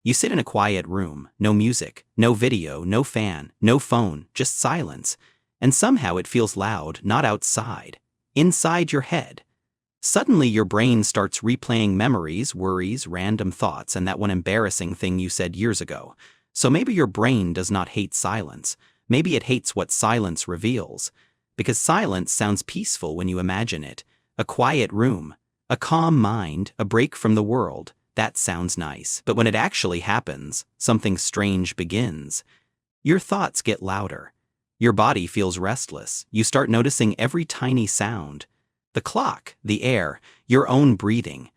You sit in a quiet room, no music, no video, no fan, no phone, just silence. And somehow it feels loud, not outside, inside your head. Suddenly your brain starts replaying memories, worries, random thoughts, and that one embarrassing thing you said years ago. So maybe your brain does not hate silence. Maybe it hates what silence reveals. Because silence sounds peaceful when you imagine it. A quiet room, a calm mind, a break from the world. That sounds nice. But when it actually happens, something strange begins. Your thoughts get louder. Your body feels restless. You start noticing every tiny sound. The clock, the air, your own breathing.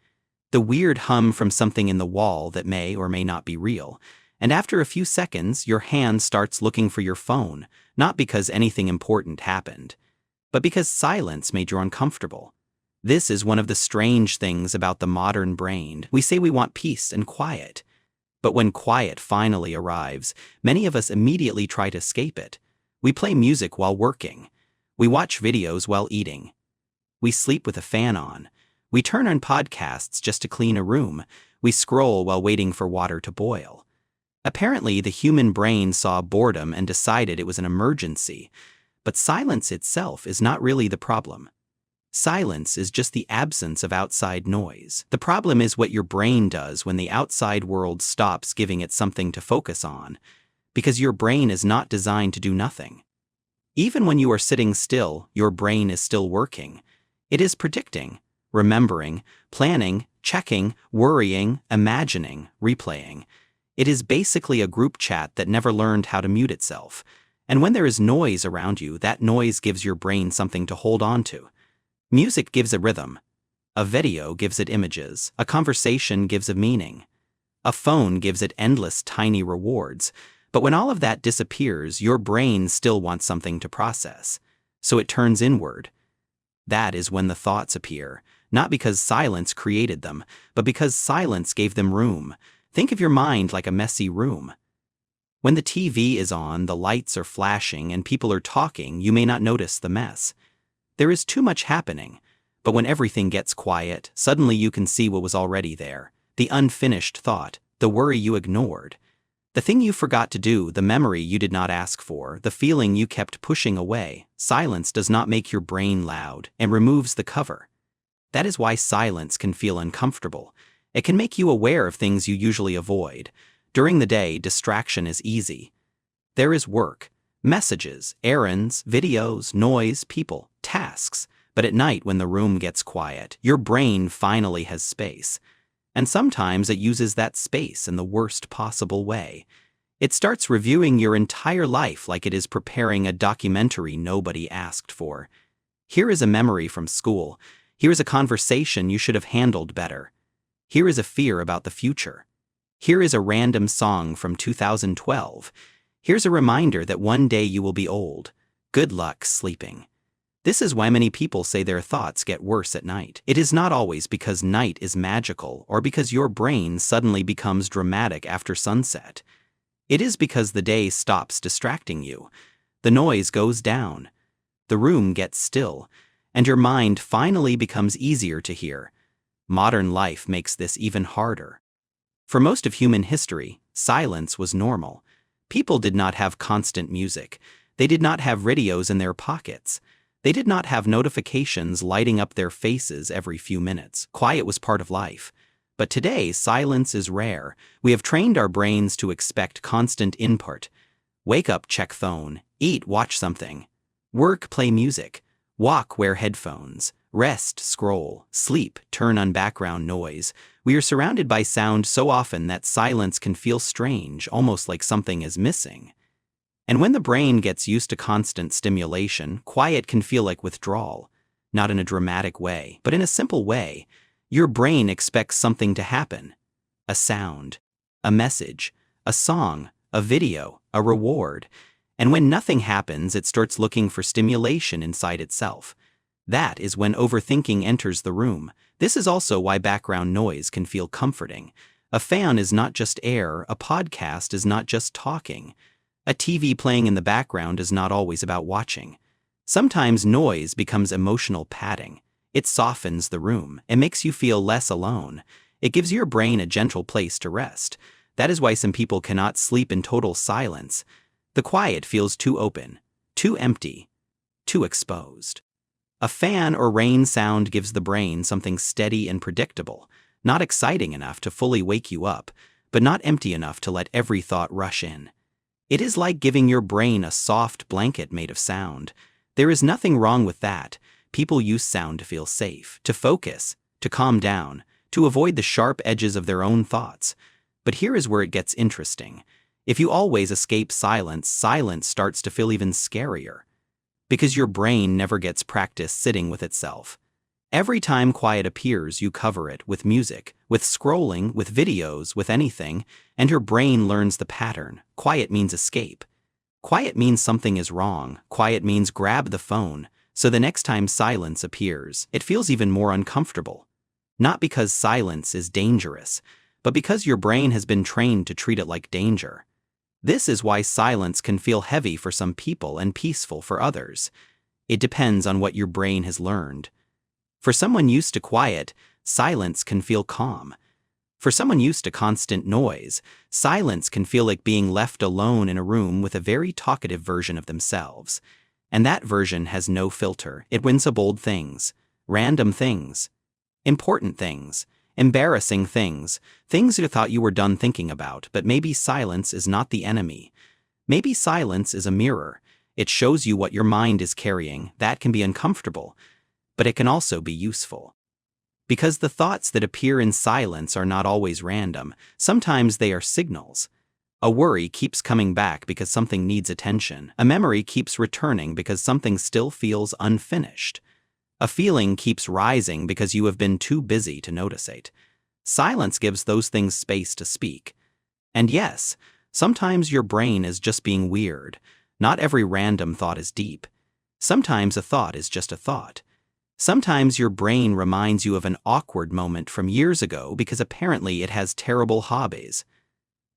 The weird hum from something in the wall that may or may not be real. And after a few seconds, your hand starts looking for your phone, not because anything important happened, but because silence made you uncomfortable. This is one of the strange things about the modern brain. We say we want peace and quiet. But when quiet finally arrives, many of us immediately try to escape it. We play music while working. We watch videos while eating. We sleep with a fan on. We turn on podcasts just to clean a room. We scroll while waiting for water to boil. Apparently, the human brain saw boredom and decided it was an emergency. But silence itself is not really the problem. Silence is just the absence of outside noise. The problem is what your brain does when the outside world stops giving it something to focus on, because your brain is not designed to do nothing. Even when you are sitting still, your brain is still working. It is predicting, remembering, planning, checking, worrying, imagining, replaying. It is basically a group chat that never learned how to mute itself. And when there is noise around you, that noise gives your brain something to hold on to. Music gives a rhythm. A video gives it images. A conversation gives a meaning. A phone gives it endless tiny rewards. But when all of that disappears, your brain still wants something to process. So it turns inward. That is when the thoughts appear, not because silence created them, but because silence gave them room. Think of your mind like a messy room. When the TV is on, the lights are flashing, and people are talking, you may not notice the mess. There is too much happening, but when everything gets quiet, suddenly you can see what was already there. The unfinished thought, the worry you ignored. The thing you forgot to do, the memory you did not ask for, the feeling you kept pushing away. Silence does not make your brain loud and removes the cover. That is why silence can feel uncomfortable. It can make you aware of things you usually avoid. During the day, distraction is easy. There is work, messages, errands, videos, noise, people, tasks. But at night when the room gets quiet, your brain finally has space. And sometimes it uses that space in the worst possible way. It starts reviewing your entire life like it is preparing a documentary nobody asked for. Here is a memory from school. Here is a conversation you should have handled better. Here is a fear about the future. Here is a random song from 2012. Here's a reminder that one day you will be old. Good luck sleeping. This is why many people say their thoughts get worse at night. It is not always because night is magical or because your brain suddenly becomes dramatic after sunset. It is because the day stops distracting you. The noise goes down. The room gets still, and your mind finally becomes easier to hear. Modern life makes this even harder. For most of human history, silence was normal. People did not have constant music. They did not have radios in their pockets. They did not have notifications lighting up their faces every few minutes. Quiet was part of life. But today, silence is rare. We have trained our brains to expect constant input. Wake up, check phone. Eat, watch something. Work, play music. Walk, wear headphones. Rest, scroll. Sleep, turn on background noise. We are surrounded by sound so often that silence can feel strange, almost like something is missing. And when the brain gets used to constant stimulation, quiet can feel like withdrawal. Not in a dramatic way, but in a simple way. Your brain expects something to happen. A sound, a message, a song, a video, a reward. And when nothing happens, it starts looking for stimulation inside itself. That is when overthinking enters the room. This is also why background noise can feel comforting. A fan is not just air, a podcast is not just talking. A TV playing in the background is not always about watching. Sometimes noise becomes emotional padding. It softens the room. It makes you feel less alone. It gives your brain a gentle place to rest. That is why some people cannot sleep in total silence. The quiet feels too open, too empty, too exposed. A fan or rain sound gives the brain something steady and predictable, not exciting enough to fully wake you up, but not empty enough to let every thought rush in. It is like giving your brain a soft blanket made of sound. There is nothing wrong with that. People use sound to feel safe, to focus, to calm down, to avoid the sharp edges of their own thoughts. But here is where it gets interesting. If you always escape silence, silence starts to feel even scarier. Because your brain never gets practice sitting with itself. Every time quiet appears, you cover it with music, with scrolling, with videos, with anything, and your brain learns the pattern. Quiet means escape. Quiet means something is wrong. Quiet means grab the phone. So the next time silence appears, it feels even more uncomfortable. Not because silence is dangerous, but because your brain has been trained to treat it like danger. This is why silence can feel heavy for some people and peaceful for others. It depends on what your brain has learned. For someone used to quiet, silence can feel calm. For someone used to constant noise, silence can feel like being left alone in a room with a very talkative version of themselves. And that version has no filter. It wins up bold things, random things, important things, embarrassing things, things you thought you were done thinking about. But maybe silence is not the enemy. Maybe silence is a mirror. It shows you what your mind is carrying. That can be uncomfortable, but it can also be useful. Because the thoughts that appear in silence are not always random. Sometimes they are signals. A worry keeps coming back because something needs attention. A memory keeps returning because something still feels unfinished. A feeling keeps rising because you have been too busy to notice it. Silence gives those things space to speak. And yes, sometimes your brain is just being weird. Not every random thought is deep. Sometimes a thought is just a thought. Sometimes your brain reminds you of an awkward moment from years ago because apparently it has terrible hobbies.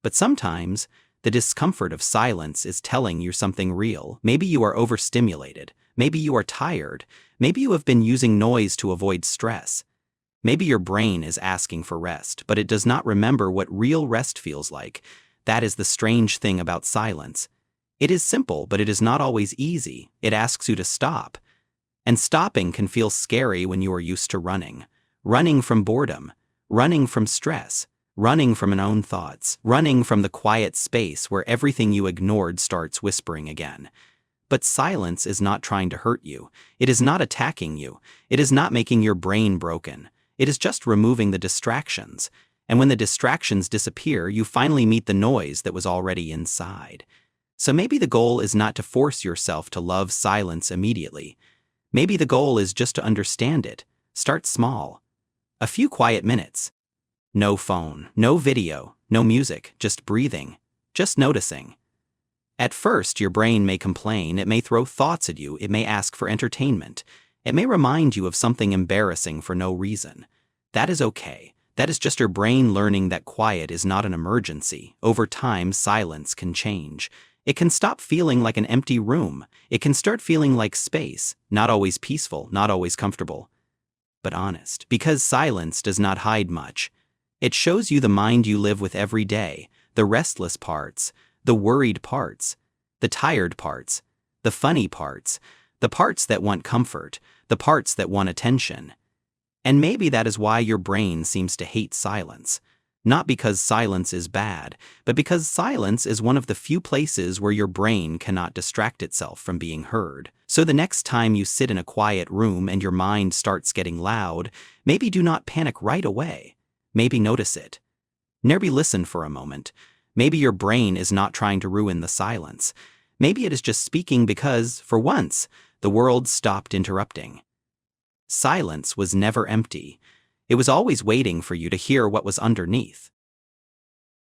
But sometimes, the discomfort of silence is telling you something real. Maybe you are overstimulated. Maybe you are tired. Maybe you have been using noise to avoid stress. Maybe your brain is asking for rest, but it does not remember what real rest feels like. That is the strange thing about silence. It is simple, but it is not always easy. It asks you to stop. And stopping can feel scary when you are used to running. Running from boredom. Running from stress. Running from your own thoughts. Running from the quiet space where everything you ignored starts whispering again. But silence is not trying to hurt you. It is not attacking you. It is not making your brain broken. It is just removing the distractions. And when the distractions disappear, you finally meet the noise that was already inside. So maybe the goal is not to force yourself to love silence immediately. Maybe the goal is just to understand it. Start small. A few quiet minutes. No phone, no video, no music, just breathing, just noticing. At first, your brain may complain, it may throw thoughts at you, it may ask for entertainment, it may remind you of something embarrassing for no reason. That is okay. That is just your brain learning that quiet is not an emergency. Over time, silence can change. It can stop feeling like an empty room. It can start feeling like space, not always peaceful, not always comfortable, but honest. Because silence does not hide much. It shows you the mind you live with every day, the restless parts, the worried parts, the tired parts, the funny parts, the parts that want comfort, the parts that want attention. And maybe that is why your brain seems to hate silence. Not because silence is bad, but because silence is one of the few places where your brain cannot distract itself from being heard. So the next time you sit in a quiet room and your mind starts getting loud, maybe do not panic right away. Maybe notice it. Maybe listen for a moment. Maybe your brain is not trying to ruin the silence. Maybe it is just speaking because, for once, the world stopped interrupting. Silence was never empty. It was always waiting for you to hear what was underneath.